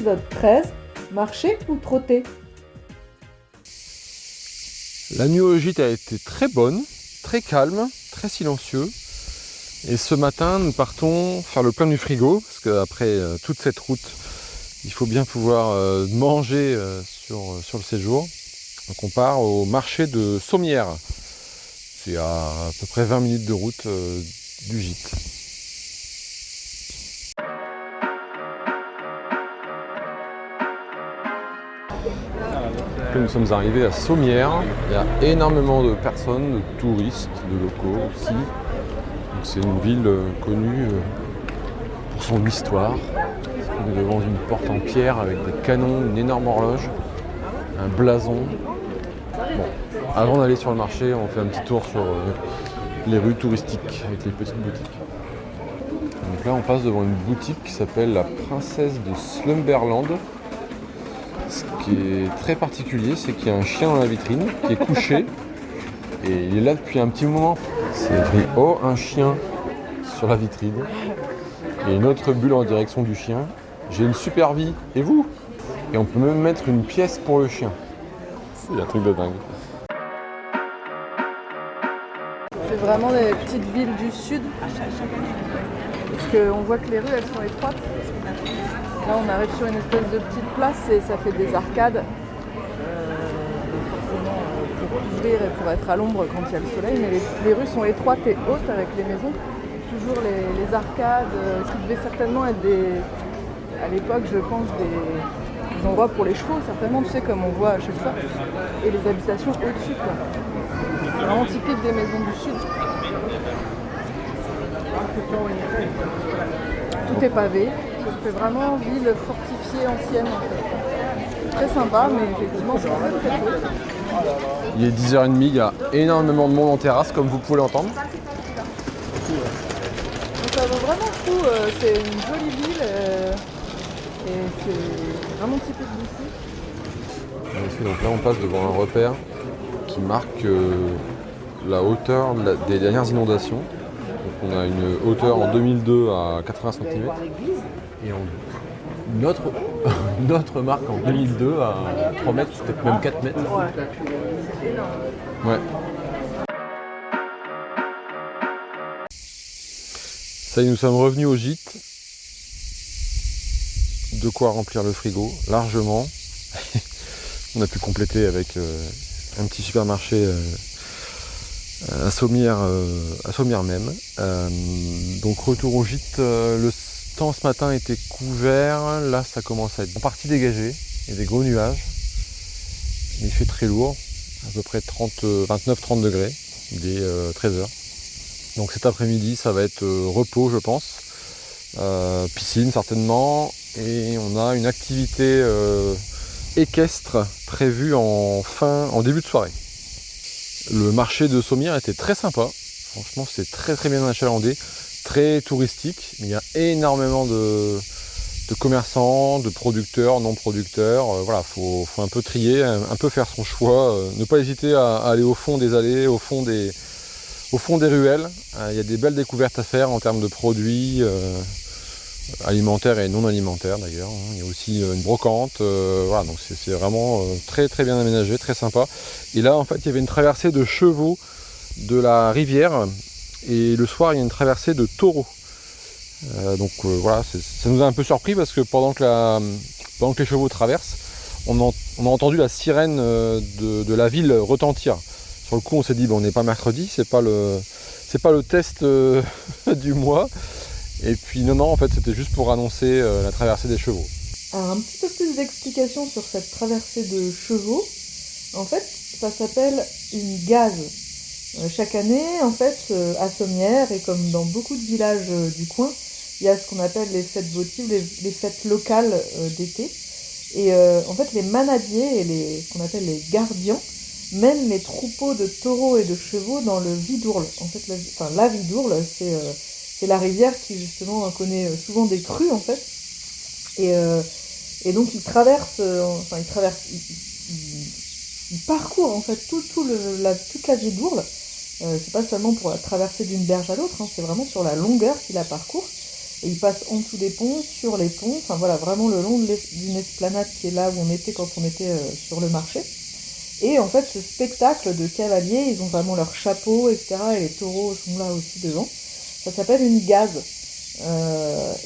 épisode 13, marcher ou trotter. La nuit au gîte a été très bonne, très calme, très silencieux. Et ce matin, nous partons faire le plein du frigo, parce qu'après toute cette route, il faut bien pouvoir manger sur le séjour. Donc on part au marché de Sommières. C'est à peu près 20 minutes de route du gîte. Nous sommes arrivés à Sommières. Il y a énormément de personnes, de touristes, de locaux aussi. Donc c'est une ville connue pour son histoire. On est devant une porte en pierre avec des canons, une énorme horloge, un blason. Bon, avant d'aller sur le marché, on fait un petit tour sur les rues touristiques avec les petites boutiques. Donc là, on passe devant une boutique qui s'appelle la Princesse de Slumberland. Ce qui est très particulier, c'est qu'il y a un chien dans la vitrine qui est couché et il est là depuis un petit moment. C'est écrit « Oh, un chien » sur la vitrine. Et une autre bulle en direction du chien. « J'ai une super vie, et vous ?» Et on peut même mettre une pièce pour le chien. C'est un truc de dingue. C'est vraiment les petites villes du sud. Parce qu'on voit que les rues, elles sont étroites. Là, on arrive sur une espèce de petite place et ça fait des arcades. Forcément, pour couvrir et pour être à l'ombre quand il y a le soleil. Mais les rues sont étroites et hautes avec les maisons. Toujours les arcades qui devaient certainement être à l'époque, je pense, des endroits pour les chevaux, certainement, tu sais, comme on voit à chaque fois. Et les habitations au-dessus, quoi. C'est vraiment typique des maisons du sud. Tout est pavé. Ça fait vraiment ville fortifiée ancienne en fait. Très sympa, mais effectivement c'est très très beau. Il est 10h30, il y a énormément de monde en terrasse, comme vous pouvez l'entendre. Donc ça vaut vraiment le coup, c'est une jolie ville et c'est vraiment typique d'ici. Donc là on passe devant un repère qui marque la hauteur des dernières inondations. Donc on a une hauteur en 2002 à 80 cm et notre marque en 2002 à 3 mètres, peut-être même 4 mètres. Ouais, c'est énorme. Ouais. Ça y est, nous sommes revenus au gîte. De quoi remplir le frigo, largement. On a pu compléter avec un petit supermarché à Sommières même. Donc retour au gîte, le temps ce matin était couvert, là ça commence à être en partie dégagé, il y a des gros nuages, il fait très lourd, à peu près 29-30 degrés, il est 13h. Donc cet après-midi ça va être repos je pense, piscine certainement, et on a une activité équestre prévue en début de soirée. Le marché de Sommières était très sympa, franchement c'est très très bien achalandé, très touristique, mais il y a énormément de commerçants, de producteurs, non producteurs, voilà, faut un peu trier, un peu faire son choix, ne pas hésiter à aller au fond des allées, au fond des ruelles, il y a des belles découvertes à faire en termes de produits alimentaires et non alimentaires d'ailleurs, il y a aussi une brocante, voilà, donc c'est vraiment très très bien aménagé, très sympa. Et là en fait il y avait une traversée de chevaux de la rivière et le soir il y a une traversée de taureaux. Voilà, ça nous a un peu surpris parce que pendant que les chevaux traversent, on a entendu la sirène de la ville retentir. Sur le coup on s'est dit on n'est pas mercredi, c'est pas le test du mois. Et puis non, en fait c'était juste pour annoncer la traversée des chevaux. Alors un petit peu plus d'explications sur cette traversée de chevaux. En fait, ça s'appelle une gaze. Chaque année, en fait, à Sommières, et comme dans beaucoup de villages du coin, il y a ce qu'on appelle les fêtes votives, les fêtes locales d'été. Et en fait, les manadiers et ce qu'on appelle les gardians mènent les troupeaux de taureaux et de chevaux dans le Vidourle. En fait, la Vidourle, c'est la rivière qui justement connaît souvent des crues en fait. Et donc ils parcourent en fait toute la Vidourle. C'est pas seulement pour la traverser d'une berge à l'autre, hein, c'est vraiment sur la longueur qu'ils la parcourent. Et ils passent en dessous des ponts, sur les ponts, enfin voilà, vraiment le long d'une esplanade qui est là où on était quand on était sur le marché. Et en fait, ce spectacle de cavaliers, ils ont vraiment leur chapeau, etc. Et les taureaux sont là aussi devant. Ça s'appelle une gaze.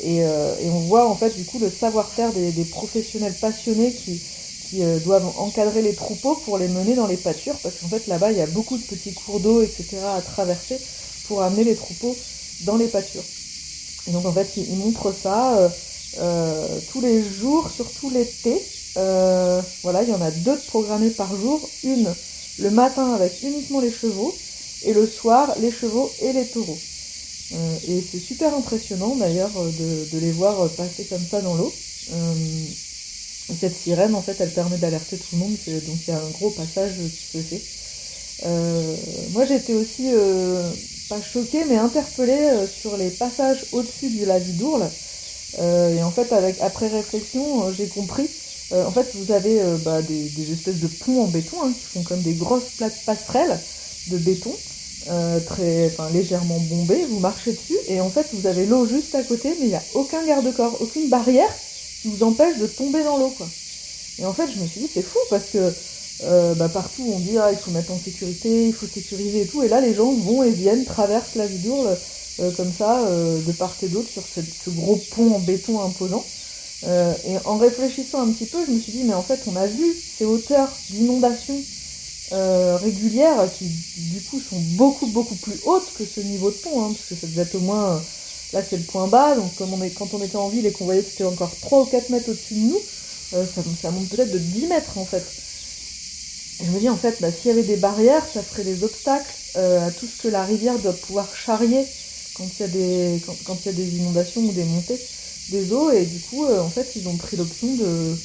Et on voit en fait du coup le savoir-faire des professionnels passionnés qui doivent encadrer les troupeaux pour les mener dans les pâtures. Parce qu'en fait, là-bas, il y a beaucoup de petits cours d'eau, etc. à traverser pour amener les troupeaux dans les pâtures. Et donc en fait, ils montrent ça tous les jours, surtout l'été. Voilà, il y en a 2 programmées par jour. Une le matin avec uniquement les chevaux, et le soir les chevaux et les taureaux. Et c'est super impressionnant d'ailleurs de les voir passer comme ça dans l'eau. Cette sirène, en fait, elle permet d'alerter tout le monde, donc il y a un gros passage qui se fait. Moi j'étais aussi pas choquée mais interpellée sur les passages au-dessus du lac d'Ourle. Et en fait après réflexion j'ai compris. En fait vous avez des espèces de ponts en béton qui font comme des grosses plaques passerelles de béton légèrement bombées. Vous marchez dessus et en fait vous avez l'eau juste à côté, mais il n'y a aucun garde-corps, aucune barrière qui vous empêche de tomber dans l'eau, quoi. Et en fait je me suis dit c'est fou parce que partout on dit il faut mettre en sécurité, il faut sécuriser et tout, et là les gens vont et viennent, traversent la Vidourle comme ça, de part et d'autre sur ce gros pont en béton imposant. Et en réfléchissant un petit peu, je me suis dit mais en fait on a vu ces hauteurs d'inondation régulières qui du coup sont beaucoup plus hautes que ce niveau de pont, parce que ça devait être au moins, là c'est le point bas, donc quand on était en ville et qu'on voyait que c'était encore 3 ou 4 mètres au-dessus de nous, ça monte peut-être de 10 mètres en fait. Et je me dis en fait, s'il y avait des barrières, ça ferait des obstacles à tout ce que la rivière doit pouvoir charrier quand il y a des inondations ou des montées des eaux. Et du coup, en fait, ils ont pris l'option de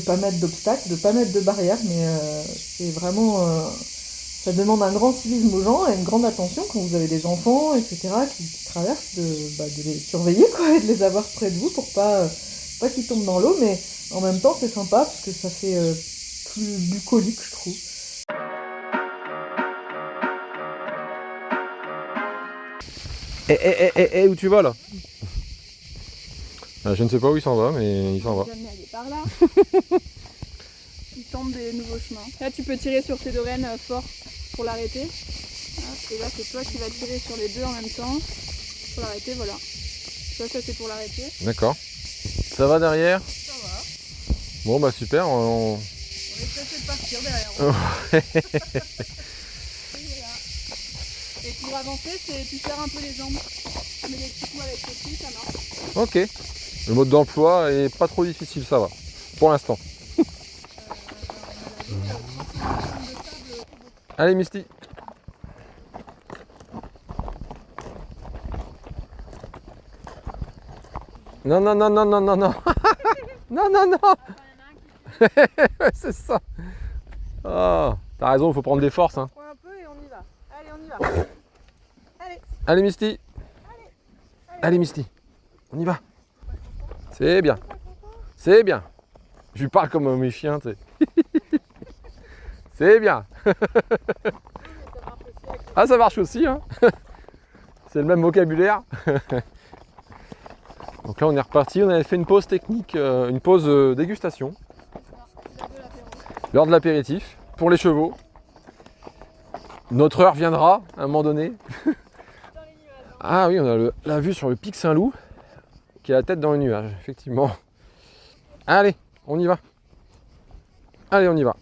pas mettre d'obstacles, de pas mettre de barrières, mais c'est vraiment ça demande un grand civisme aux gens et une grande attention quand vous avez des enfants, etc. qui traversent, de les surveiller, quoi, et de les avoir près de vous pour pas qu'ils tombent dans l'eau. Mais en même temps, c'est sympa parce que ça fait plus bucolique, je trouve. Où tu vas là? Je ne sais pas où il s'en va, mais il s'en va. Jamais aller par là. Il tente des nouveaux chemins. Là, tu peux tirer sur tes deux rênes fort pour l'arrêter. Et là, c'est toi qui vas tirer sur les deux en même temps pour l'arrêter. Voilà. Ça c'est pour l'arrêter. D'accord. Ça va derrière? Ça va. Bon, bah super. On est pressé de partir derrière. Et pour avancer, tu serres un peu les jambes. Tu mets des petits coups avec tes pieds, ça marche. Ok. Le mode d'emploi est pas trop difficile, ça va. Pour l'instant. Allez, Misty. Non. Non. C'est ça. Oh, t'as raison, il faut prendre des forces. Hein. On prend un peu et on y va. Allez, on y va. Allez, Misty. Allez, Misty. On y va. C'est bien. C'est bien. Je lui parle comme mes chiens, tu sais. C'est bien. Ah, ça marche aussi, hein. C'est le même vocabulaire. Donc là, on est reparti. On avait fait une pause technique, une pause dégustation. L'heure de l'apéritif pour les chevaux. Notre heure viendra à un moment donné. Ah oui, on a la vue sur le pic Saint-Loup qui a la tête dans les nuages, effectivement. Allez, on y va. Allez, on y va.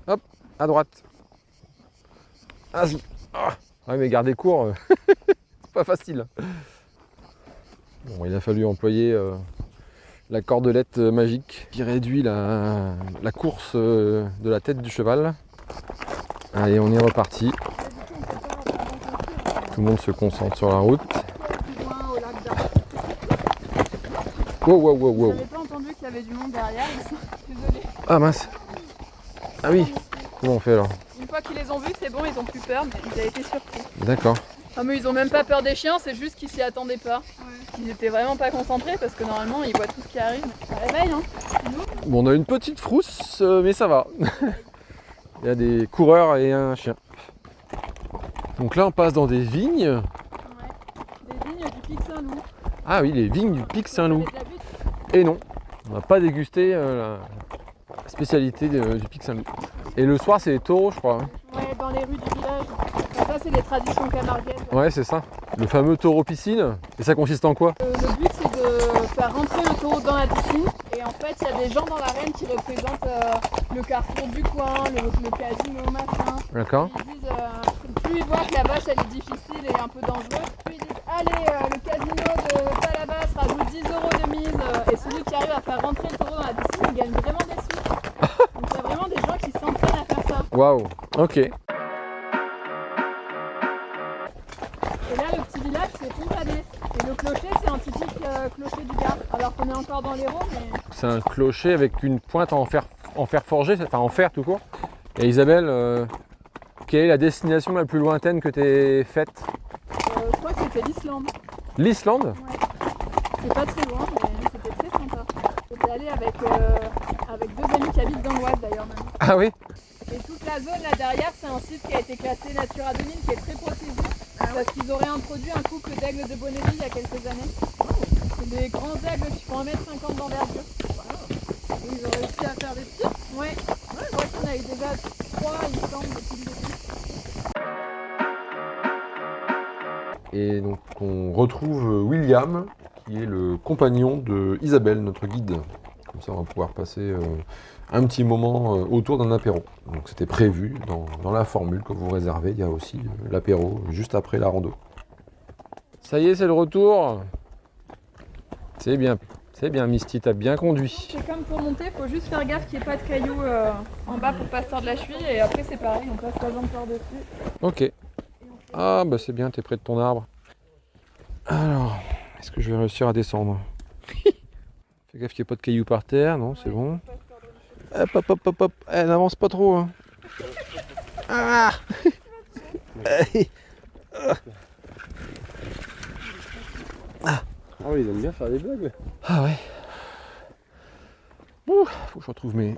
Hop, à droite. Vas-y. Ouais, mais garder court, c'est pas facile. Bon, il a fallu employer la cordelette magique qui réduit la course de la tête du cheval. Allez, on est reparti. Tout le monde se concentre sur la route. Wow. J'avais pas entendu qu'il y avait du monde derrière. Désolée. Ah mince. Ah oui. Comment on fait alors? Une fois qu'ils les ont vus, c'est bon, ils ont plus peur, mais ils avaient été surpris. D'accord. Ah mais ils ont même pas peur des chiens, c'est juste qu'ils s'y attendaient pas. Ouais. Ils étaient vraiment pas concentrés parce que normalement ils voient tout ce qui arrive. Ça réveille, hein. Bon, on a une petite frousse, mais ça va. Il y a des coureurs et un chien. Donc là on passe dans des vignes. Ouais. Des vignes du pic Saint-Loup. Ah oui, les vignes du Pic Saint-Loup. Avec la butte. Et non, on n'a pas dégusté la spécialité du Pic Saint-Loup. Et le soir, c'est les taureaux, je crois. Ouais, dans les rues du village. Ça, c'est les traditions camarguaises. Ouais, c'est ça. Le fameux taureau piscine. Et ça consiste en quoi? Le but, c'est de faire rentrer le taureau dans la piscine. Et en fait, il y a des gens dans l'arène qui représentent le carrefour du coin, le casino, machin. D'accord. Ils disent, plus ils voient que la vache, elle est difficile et un peu dangereuse, plus ils disent, allez, le casino de Palavas rajoute 10 € de mise. Et celui qui arrive à faire rentrer le taureau dans la piscine, il gagne vraiment des sous. Donc il y a vraiment des gens qui s'entraînent à faire ça. Waouh, ok. Et là, le petit village, c'est Pontadé. Et le clocher, c'est un typique clocher du Gard. Alors qu'on est encore dans l'Hérault, mais... C'est un clocher avec une pointe en fer forgé, enfin en fer tout court. Et Isabelle, quelle est la destination la plus lointaine que tu aies faite? je crois que c'était l'Islande. L'Islande? Ouais. C'est pas très loin, mais c'était très sympa. J'étais allée avec deux amis qui habitent dans l'Oise d'ailleurs même. Ah oui? Et toute la zone là derrière, c'est un site qui a été classé Natura 2000 qui est très protégé. Parce qu'ils auraient introduit un couple d'aigles de Bonneville il y a quelques années. C'est des grands aigles qui font 1,50 m d'envergure. Et ils ont réussi à faire des petits. Ouais. Je crois qu'on a eu déjà 3 il me semble depuis le début. Et donc on retrouve William, qui est le compagnon de Isabelle, notre guide. Comme ça on va pouvoir passer un petit moment autour d'un apéro. Donc c'était prévu dans la formule que vous réservez, il y a aussi l'apéro juste après la rando. Ça y est, c'est le retour. C'est bien, Misty, t'as bien conduit. C'est comme pour monter, faut juste faire gaffe qu'il n'y ait pas de cailloux en bas pour pas se tordre la cheville et après c'est pareil, on passe la jambe par-dessus. Ok. Ah bah c'est bien, t'es près de ton arbre. Alors, est-ce que je vais réussir à descendre? Fais gaffe qu'il n'y ait pas de cailloux par terre, non, c'est bon. Hop, hop, hop, hop, hop. Elle n'avance pas trop. Hein. Ah. Ah oui, ils aiment bien faire des blagues. Ah ouais. Ouh, faut que je retrouve mes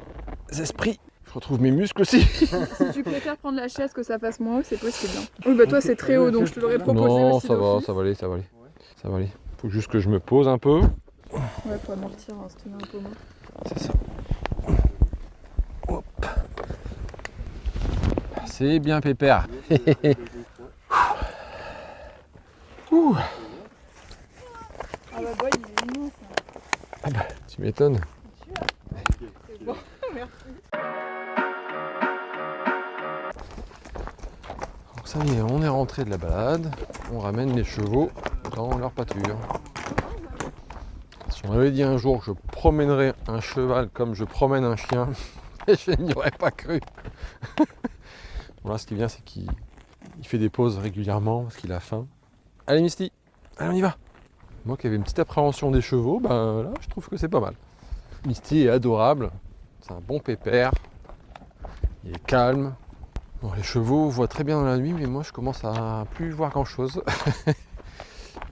esprits. Je retrouve mes muscles aussi. Si tu préfères prendre la chaise que ça fasse moins haut, c'est possible. Oui, bah toi c'est très haut donc je te l'aurais proposé Non, aussi. ça va, d'office. ça va aller, ça va aller. Ça va aller. Faut juste que je me pose un peu. Ouais, faut amortir, hein, se tenir un peu moins. C'est ça. Hop. C'est bien pépère. Ouh. Ah bah boy, il est immense. Ah bah, tu m'étonnes. C'est bon, merci. Donc ça y est, on est rentré de la balade. On ramène les chevaux dans leur pâture. Si on m'avait dit un jour que je promènerais un cheval comme je promène un chien, je n'y aurais pas cru. Bon là, ce qui vient, c'est qu'il fait des pauses régulièrement parce qu'il a faim. Allez Misty, allez on y va. Moi qui avais une petite appréhension des chevaux, ben là je trouve que c'est pas mal. Misty est adorable, c'est un bon pépère, il est calme. Bon, les chevaux voient très bien dans la nuit, mais moi je commence à plus voir grand chose.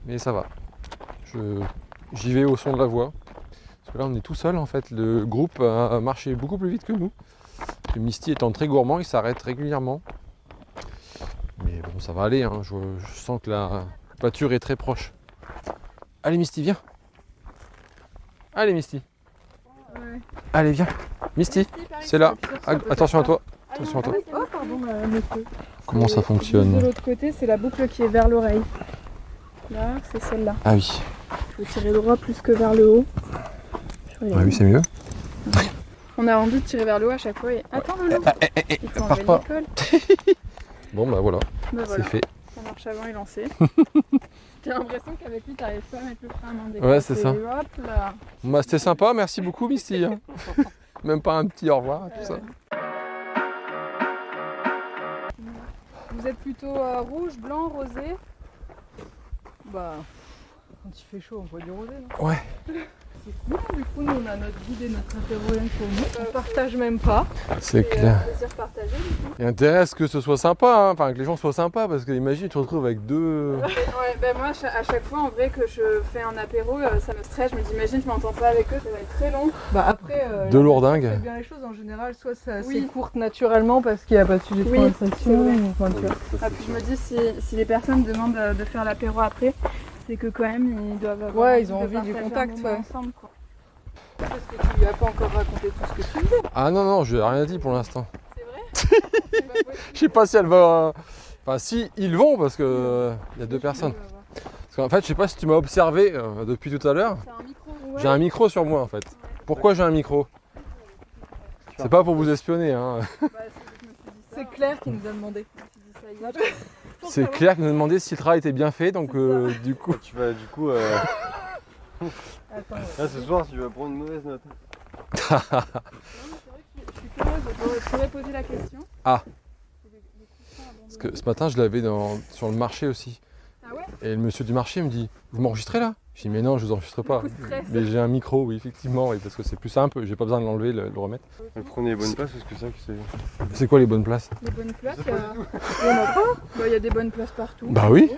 Mais ça va, j'y vais au son de la voix. Parce que là on est tout seul en fait, le groupe a marché beaucoup plus vite que nous. Et Misty étant très gourmand, il s'arrête régulièrement. Mais bon, ça va aller, hein. Je sens que la pâture est très proche. Allez Misty, viens. Allez Misty. Ouais. Allez, viens. Misty, c'est là. Attention à toi. Attention à toi. Oh pardon, monsieur. Comment ça De fonctionne? l'autre côté, c'est la boucle qui est vers l'oreille. Là, c'est celle-là. Ah oui. Il faut tirer droit plus que vers le haut. Ah oui, c'est mieux. On a envie de tirer vers le haut à chaque fois et... Attends le loup. Il faut pars enlever pas. l'école. Bon bah voilà, Bah c'est voilà, fait. ça marche avant et lancé. J'ai l'impression qu'avec lui, t'arrives pas à mettre le frein à main. Ouais, c'est ça. Hop là. Bah, c'était sympa, merci beaucoup Misty. Hein. Même pas un petit au revoir, tout ça. Vous êtes plutôt rouge, blanc, rosé? Bah, quand il fait chaud, on voit du rosé, non? Ouais. C'est cool, du coup, nous, on a notre guide et notre intervenant pour nous. On partage même pas. C'est clair. Plaisir partagé du coup. Il y a intérêt à ce que ce soit sympa, hein. Enfin que les gens soient sympas, parce que imagine tu te retrouves avec deux... Ouais, ben moi à chaque fois en vrai que je fais un apéro, ça me stresse, je me dis imagine je m'entends pas avec eux, ça va être très long. Bah après, Deux la lourdingues. nature fait bien les choses en général, soit c'est assez Oui. courte naturellement parce qu'il n'y a pas de sujet de Oui, conversation. c'est vrai. Enfin, tu vois. Ah, puis je me dis si les personnes demandent de faire l'apéro après, C'est que quand même, ils doivent avoir Ouais, ils ont de envie du partager un contact, moment ouais. ensemble, quoi. Parce que tu lui as pas encore raconté tout ce que tu faisais. Ah non, je lui ai rien dit pour l'instant. C'est vrai? C'est pas possible. Je sais pas si elle va... Enfin si, ils vont parce que il y a deux personnes. Tu vas voir. Parce qu'en fait, je sais pas si tu m'as observé depuis tout à l'heure. C'est un micro, ouais. J'ai un micro sur moi en fait. Pourquoi j'ai un micro? C'est pas pour vous espionner, hein. Bah, je me suis dit ça. C'est Claire qui nous a demandé. Je me suis dit ça hier. C'est Claire qui nous a demandé si le travail était bien fait, donc du coup... Tu vas du coup. Attends, Là ce soir, tu vas prendre une mauvaise note. Non, mais c'est vrai que je suis curieuse, je pourrais poser la question. Ah. C'est des coussins abandonnés. Parce que ce matin, je l'avais sur le marché aussi. Ah ouais? Et le monsieur du marché me dit, vous m'enregistrez là? Je dis, mais non, je vous enregistre pas. Coup de stress. Mais j'ai un micro, oui, effectivement, oui, parce que c'est plus simple, j'ai pas besoin de l'enlever, le remettre. Prenez les bonnes places parce que ça, c'est. C'est quoi les bonnes places? Les bonnes places, il y en a pas. Bah, il y a des bonnes places partout. Bah oui.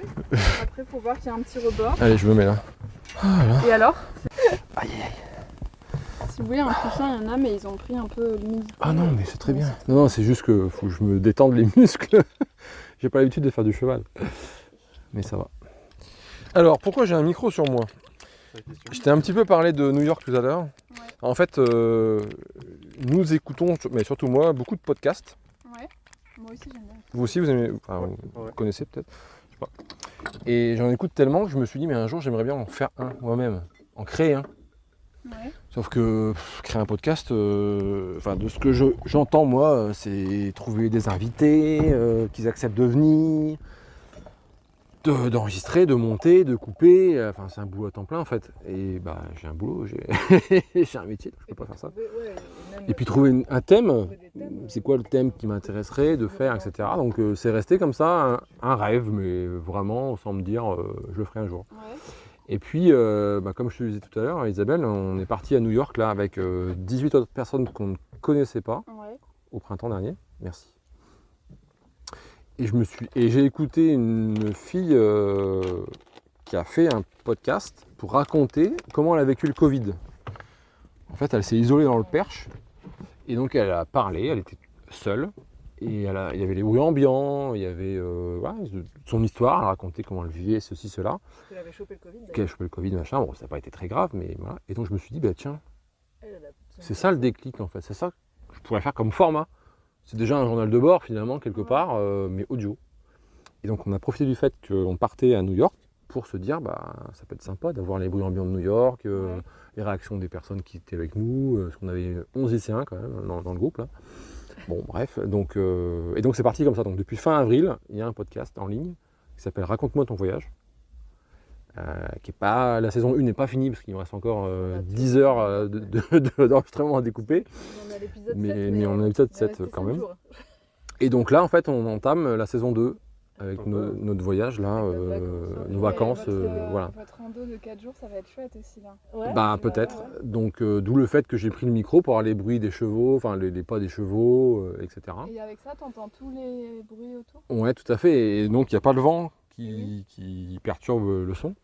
Après, faut voir qu'il y a un petit rebord. Allez, je me mets là. Et alors? Aïe aïe. Si vous voulez, un coussin, il y en a, mais ils ont pris un peu l'humidité. Ah non, mais c'est très bien. Non, c'est juste que faut que je me détende les muscles. J'ai pas l'habitude de faire du cheval. Mais ça va. Alors, pourquoi j'ai un micro sur moi? Je t'ai un petit peu parlé de New York tout à l'heure. Ouais. En fait, nous écoutons, mais surtout moi, beaucoup de podcasts. Ouais. Moi aussi, j'aime bien. Vous aussi, vous aimez, enfin, vous connaissez peut-être, je sais pas. Et j'en écoute tellement que je me suis dit, mais un jour, j'aimerais bien en faire un moi-même, en créer un. Ouais. Sauf que créer un podcast, enfin, de ce que j'entends moi, c'est trouver des invités, qu'ils acceptent de venir, d'enregistrer, de monter, de couper. Enfin, c'est un boulot à temps plein en fait. Et bah, j'ai un boulot, j'ai un métier, donc je peux pas faire ça. Et puis trouver un thème, c'est quoi le thème qui m'intéresserait de faire, etc. Donc c'est resté comme ça, un rêve, mais vraiment sans me dire je le ferai un jour. Ouais. Et puis, comme je te le disais tout à l'heure, Isabelle, on est parti à New York là avec 18 autres personnes qu'on ne connaissait pas Ouais. au printemps dernier. Merci. Et j'ai écouté une fille qui a fait un podcast pour raconter comment elle a vécu le Covid. En fait, elle s'est isolée dans le Perche et donc elle a parlé, elle était seule. Et il y avait les bruits ambiants, il y avait son histoire, elle racontait comment elle vivait, ceci, cela. Elle avait chopé le Covid. Qu'elle a chopé le Covid, machin, bon ça n'a pas été très grave, mais voilà. Et donc je me suis dit, bah tiens, c'est ça le déclic en fait, c'est ça que je pourrais faire comme format. C'est déjà un journal de bord finalement, quelque part, mais audio. Et donc on a profité du fait qu'on partait à New York pour se dire, bah ça peut être sympa d'avoir les bruits ambiants de New York, les réactions des personnes qui étaient avec nous, parce qu'on avait 11 lycéens quand même dans le groupe là. Bon bref, donc, et donc c'est parti comme ça. Donc depuis fin avril, il y a un podcast en ligne qui s'appelle Raconte-moi ton voyage. Qui est pas, la saison 1 n'est pas finie parce qu'il me reste encore 10 heures d'enregistrement à découper. On est à l'épisode 7, Mais on est à l'épisode 7 quand même. Et donc là en fait on entame la saison 2 avec notre voyage là, nos vacances, voilà. Votre rando de 4 jours, ça va être chouette aussi là. Ouais. Bah peut-être. Donc d'où le fait que j'ai pris le micro pour avoir les bruits des chevaux, enfin les pas des chevaux, etc. Et avec ça, t'entends tous les bruits autour? Ouais, tout à fait. Et donc il n'y a pas le vent qui perturbe le son.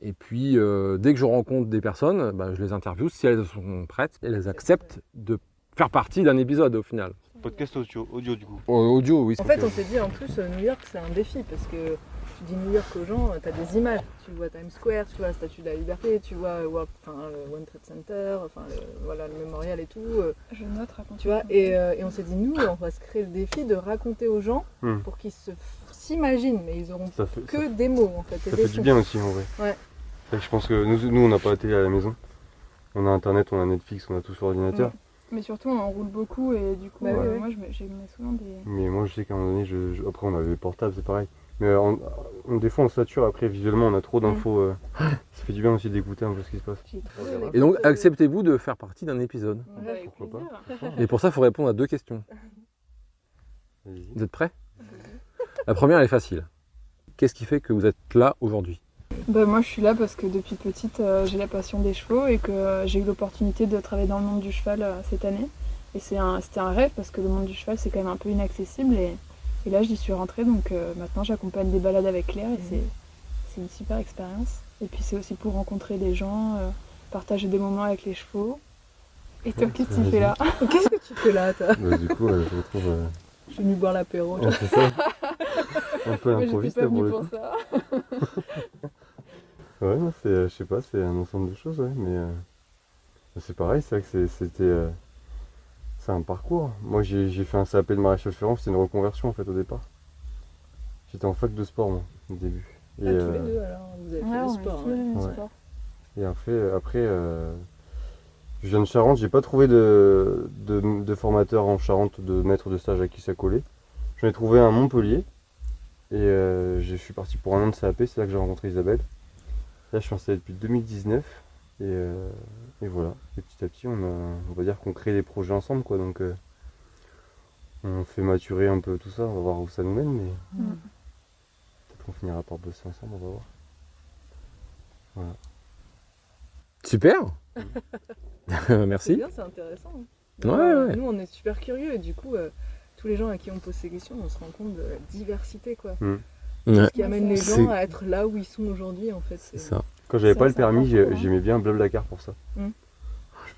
Et puis dès que je rencontre des personnes, bah, je les interviewe. Si elles sont prêtes, elles acceptent de faire partie d'un épisode au final. Podcast audio du coup. Audio, oui. En fait, on s'est dit en plus, New York, c'est un défi parce que tu dis New York aux gens, tu as des images. Tu vois Times Square, tu vois la Statue de la Liberté, tu vois le World Trade Center, le mémorial et tout. Je note, raconte. Tu vois, et on s'est dit, nous, on va se créer le défi de raconter aux gens pour qu'ils s'imaginent, mais ils auront que des mots en fait. Ça fait du bien aussi en vrai. Ouais. Fait que je pense que nous on n'a pas la télé à la maison. On a internet, on a Netflix, on a tout sur l'ordinateur. Mais surtout, on roule beaucoup et du coup, Bah oui, moi, je mets souvent des... Mais moi je sais qu'à un moment donné, après on avait les portables, c'est pareil. Mais des fois on sature, après visuellement on a trop d'infos. Ça fait du bien aussi d'écouter un peu ce qui se passe. Et donc acceptez-vous de faire partie d'un épisode. Avec Pourquoi plaisir. Et pour ça, il faut répondre à 2 questions. Vas-y. Vous êtes prêts? La première, elle est facile. Qu'est-ce qui fait que vous êtes là aujourd'hui? Bah, moi je suis là parce que depuis petite j'ai la passion des chevaux et que j'ai eu l'opportunité de travailler dans le monde du cheval cette année. Et c'était un rêve parce que le monde du cheval c'est quand même un peu inaccessible et là j'y suis rentrée donc maintenant j'accompagne des balades avec Claire et c'est une super expérience. Et puis c'est aussi pour rencontrer des gens, partager des moments avec les chevaux. Et toi qu'est-ce que tu fais là? Qu'est-ce que tu fais là, toi? Bah, du coup, je retrouve. Je suis venue boire l'apéro. C'est ça. Un peu Moi, j'étais improviste pas pour venue le pour coup. ça. Ouais, non, je sais pas, c'est un ensemble de choses, ouais, mais c'est pareil, c'est vrai que c'est un parcours. Moi, j'ai fait un CAP de maréchal ferrant, c'était une reconversion en fait au départ. J'étais en fac de sport, moi, au début. Et, Ah, tous les deux alors, vous avez fait Ouais, du on sport. est tous les mêmes Ouais. sports. et après, je viens de Charente, j'ai pas trouvé de formateur en Charente, de maître de stage à qui ça collait. J'en ai trouvé un à Montpellier, et je suis parti pour un an de CAP, c'est là que j'ai rencontré Isabelle. Là, je suis installé depuis 2019, et voilà. Et petit à petit, on va dire qu'on crée des projets ensemble, quoi. Donc, on fait maturer un peu tout ça, on va voir où ça nous mène, mais peut-être qu'on finira par bosser ensemble, on va voir. Voilà. Super. C'est Merci. bien, c'est intéressant. Ouais, ouais. Nous, on est super curieux et du coup, tous les gens à qui on pose ces questions, on se rend compte de la diversité, quoi. Ouais, Ce qui amène les C'est- gens à être là où ils sont aujourd'hui, en fait. c'est ça. Quand j'avais Ça, pas le c'est un permis, parcours, hein. j'aimais bien Blablacar pour ça. Mm.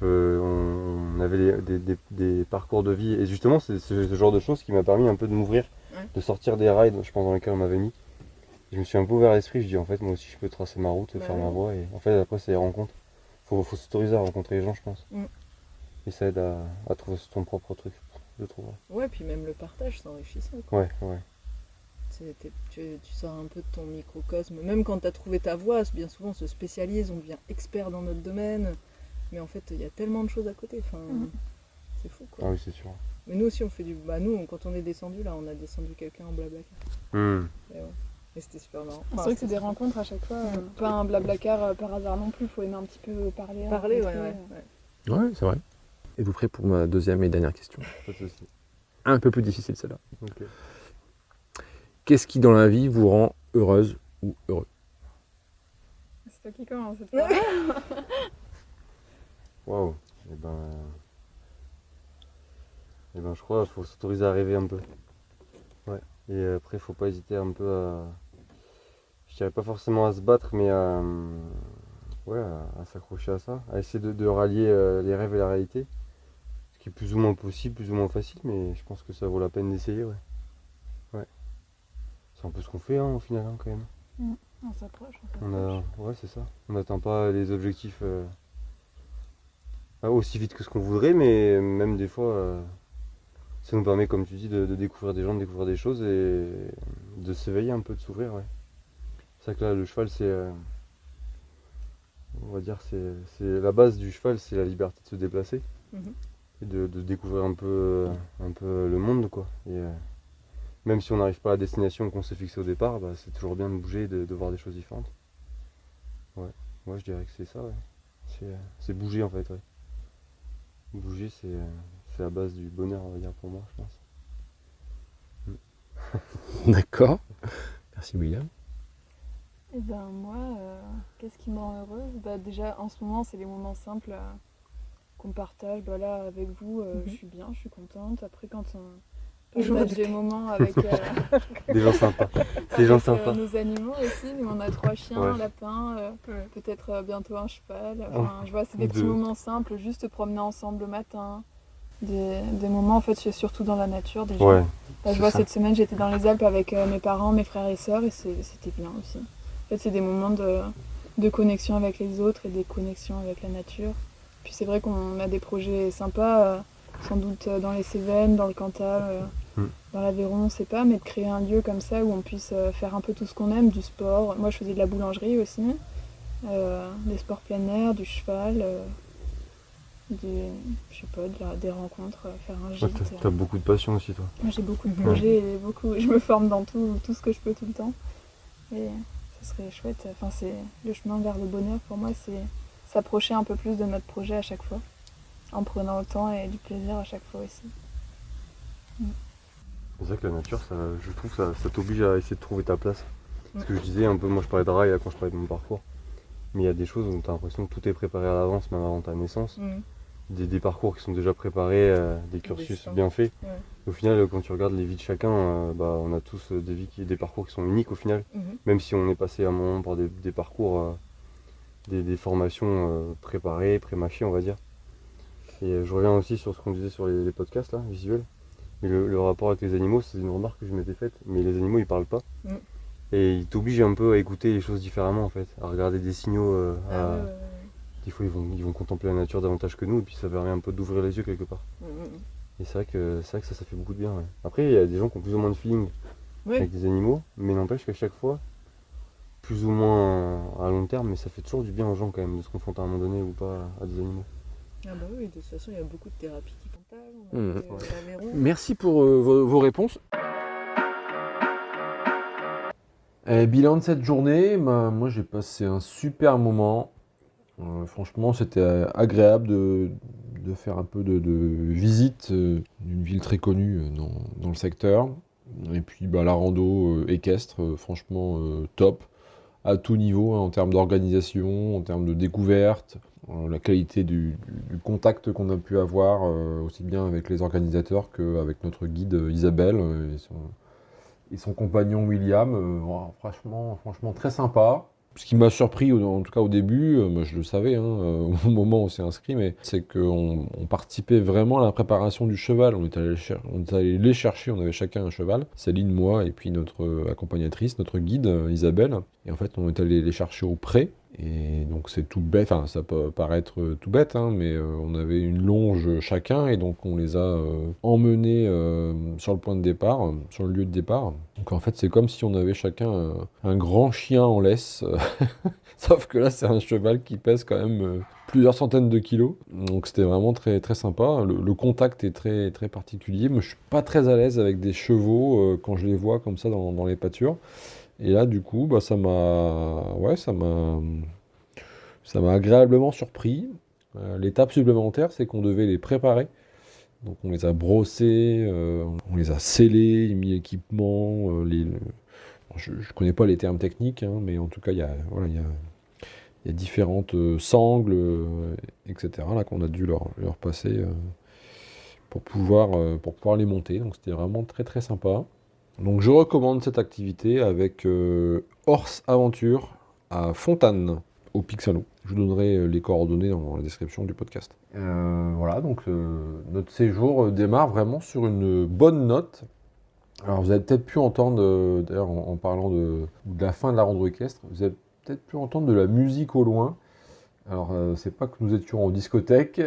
On avait des parcours de vie, et justement, c'est ce genre de choses qui m'a permis un peu de m'ouvrir, Ouais. de sortir des rails, je pense, dans lesquels on m'avait mis. Je me suis un peu ouvert l'esprit, je dis en fait, moi aussi, je peux tracer ma route, Bah faire ouais. ma voie, et en fait, après, c'est les rencontres. Faut s'autoriser à rencontrer les gens, je pense. Mm. Et ça aide à trouver ton propre truc, je trouve. Ouais, puis même le partage, c'est enrichissant, quoi. Ouais. Tu sors un peu de ton microcosme. Même quand tu as trouvé ta voie, bien souvent on se spécialise, on devient expert dans notre domaine. Mais en fait, il y a tellement de choses à côté. Enfin, c'est fou, quoi. Ah oui, c'est sûr. Mais nous aussi, on fait du. Bah, nous, quand on est descendu, là, on a descendu quelqu'un en Blablacar. Et, ouais. Et c'était super marrant. C'est vrai que c'est des rencontres à chaque fois. Pas un blablacar par hasard non plus, faut aimer un petit peu parler. Parler, ouais, rencontrer. ouais. Ouais, c'est vrai. Êtes-vous prêt pour ma deuxième et dernière question? Pas de soucis. Un peu plus difficile celle-là. Ok. Qu'est-ce qui dans la vie vous rend heureuse ou heureux? C'est toi qui commence cette fois. Waouh. Et ben, je crois qu'il faut s'autoriser à rêver un peu. Ouais. Et après, faut pas hésiter un peu à. Je dirais pas forcément à se battre, mais ouais, à s'accrocher à ça, à essayer de rallier les rêves et la réalité. Ce qui est plus ou moins possible, plus ou moins facile, mais je pense que ça vaut la peine d'essayer, ouais. Ouais. C'est un peu ce qu'on fait, hein, au final, hein, quand même. On s'approche. Ouais, c'est ça. On n'atteint pas les objectifs aussi vite que ce qu'on voudrait, mais même des fois, ça nous permet, comme tu dis, de découvrir des gens, de découvrir des choses et de s'éveiller un peu, de s'ouvrir, ouais. C'est vrai que là, le cheval, on va dire, c'est la base du cheval, c'est la liberté de se déplacer Mhm. et de découvrir un peu le monde, quoi. Et même si on n'arrive pas à la destination qu'on s'est fixée au départ, bah, c'est toujours bien de bouger et de voir des choses différentes. Ouais, je dirais que c'est ça, ouais. C'est bouger, en fait, ouais. Bouger, c'est la base du bonheur, on va dire, pour moi, je pense. D'accord. Merci William. Et ben moi, qu'est-ce qui me rend heureuse? Bah, déjà en ce moment c'est les moments simples qu'on partage. Bah, là avec vous, je suis bien, je suis contente. Après quand on Je me partage des moments avec, Des gens sympas. Des gens sympas. nos animaux aussi. Nous on a 3 chiens, un Ouais. lapin, Ouais. peut-être bientôt un cheval. Enfin, je vois c'est des petits 2. moments simples, juste se promener ensemble le matin. Des moments en fait surtout dans la nature déjà. Ouais. Là, je c'est vois ça. cette semaine j'étais dans les Alpes avec mes parents, mes frères et sœurs et c'était bien aussi. En fait c'est des moments de connexion avec les autres et des connexions avec la nature. Puis c'est vrai qu'on a des projets sympas, sans doute dans les Cévennes, dans le Cantal, dans l'Aveyron, on sait pas, mais de créer un lieu comme ça où on puisse faire un peu tout ce qu'on aime, du sport. Moi je faisais de la boulangerie aussi, des sports plein air, du cheval. Je sais pas, des rencontres, faire un Ouais, gîte. t'as beaucoup de passion aussi, toi. Moi j'ai beaucoup de projets et je me forme dans tout ce que je peux tout le temps. Et ce serait chouette. Enfin, c'est le chemin vers le bonheur pour moi, c'est s'approcher un peu plus de notre projet à chaque fois, en prenant le temps et du plaisir à chaque fois aussi. C'est vrai que la nature, je trouve que ça t'oblige à essayer de trouver ta place. Ce que je disais un peu, moi je parlais de rail là, quand je parlais de mon parcours. Mais il y a des choses où t'as l'impression que tout est préparé à l'avance, même avant ta naissance. Mhm. Des parcours qui sont déjà préparés, des cursus destins. bien faits. Ouais. Au final, quand tu regardes les vies de chacun, on a tous des parcours qui sont uniques au final. Mhm. Même si on est passé à un moment par des parcours, des formations préparées, pré-mâchées, on va dire. Et je reviens aussi sur ce qu'on disait sur les podcasts là, visuels. Mais le rapport avec les animaux, c'est une remarque que je m'étais faite. Mais les animaux, ils parlent pas. Mhm. Et il t'oblige un peu à écouter les choses différemment en fait, à regarder des signaux. Des fois ils vont contempler la nature davantage que nous et puis ça permet un peu d'ouvrir les yeux quelque part. Et c'est vrai que ça fait beaucoup de bien. Ouais. Après il y a des gens qui ont plus ou moins de feeling avec des animaux, mais n'empêche qu'à chaque fois, plus ou moins à long terme, mais ça fait toujours du bien aux gens quand même de se confronter à un moment donné ou pas à des animaux. Ah bah oui, de toute façon il y a beaucoup de thérapies qui mentales. Merci pour vos réponses. Bilan de cette journée, moi j'ai passé un super moment. Franchement, c'était agréable de faire un peu de visite d'une ville très connue dans le secteur. Et puis la rando équestre, franchement top, à tout niveau, hein, en termes d'organisation, en termes de découverte, la qualité du contact qu'on a pu avoir, aussi bien avec les organisateurs qu'avec notre guide Isabelle et son compagnon William. Franchement très sympa. Ce qui m'a surpris, en tout cas au début, moi je le savais au moment où on s'est inscrit, mais c'est qu'on participait vraiment à la préparation du cheval. On est allé les chercher, on avait chacun un cheval, Céline, moi et puis notre accompagnatrice, notre guide Isabelle. Et en fait on est allé les chercher au pré. Et donc c'est tout bête, enfin ça peut paraître tout bête, mais on avait une longe chacun et donc on les a emmenés sur le point de départ, sur le lieu de départ. Donc en fait c'est comme si on avait chacun un grand chien en laisse, sauf que là c'est un cheval qui pèse quand même plusieurs centaines de kilos. Donc c'était vraiment très, très sympa, le contact est très, très particulier. Moi je suis pas très à l'aise avec des chevaux quand je les vois comme ça dans les pâtures. Et là, du coup, ça m'a agréablement surpris. L'étape supplémentaire, c'est qu'on devait les préparer. Donc, on les a brossés, on les a scellés, mis l'équipement. Je ne connais pas les termes techniques, mais en tout cas, il y a différentes sangles, etc. là qu'on a dû leur passer pour pouvoir les monter. Donc, c'était vraiment très très sympa. Donc je recommande cette activité avec Horse Aventure à Fontanes, au Pixano. Je vous donnerai les coordonnées dans la description du podcast. Voilà, donc notre séjour démarre vraiment sur une bonne note. Alors vous avez peut-être pu entendre, d'ailleurs en parlant de la fin de la rando équestre, vous avez peut-être pu entendre de la musique au loin. Alors c'est pas que nous étions en discothèque,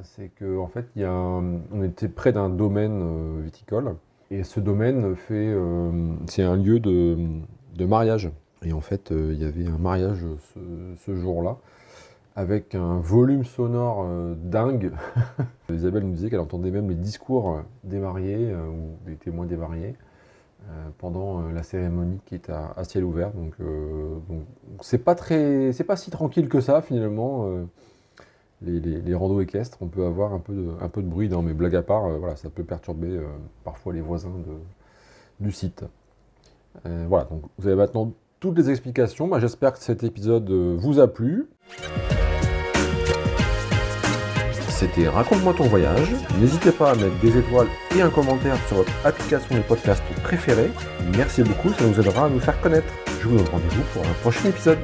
c'est qu'en fait on était près d'un domaine viticole. Et ce domaine c'est un lieu de mariage. Et en fait, il y avait un mariage ce jour-là, avec un volume sonore dingue. Isabelle nous disait qu'elle entendait même les discours des mariés, ou des témoins des mariés, pendant la cérémonie qui est à ciel ouvert. Donc c'est pas si tranquille que ça, finalement. Les randos équestres, on peut avoir un peu de bruit, mais blague à part, voilà, ça peut perturber parfois les voisins du site. Voilà, donc vous avez maintenant toutes les explications. Moi, j'espère que cet épisode vous a plu. C'était Raconte-moi ton voyage. N'hésitez pas à mettre des étoiles et un commentaire sur votre application de podcast préférée. Merci beaucoup, ça nous aidera à nous faire connaître. Je vous donne rendez-vous pour un prochain épisode.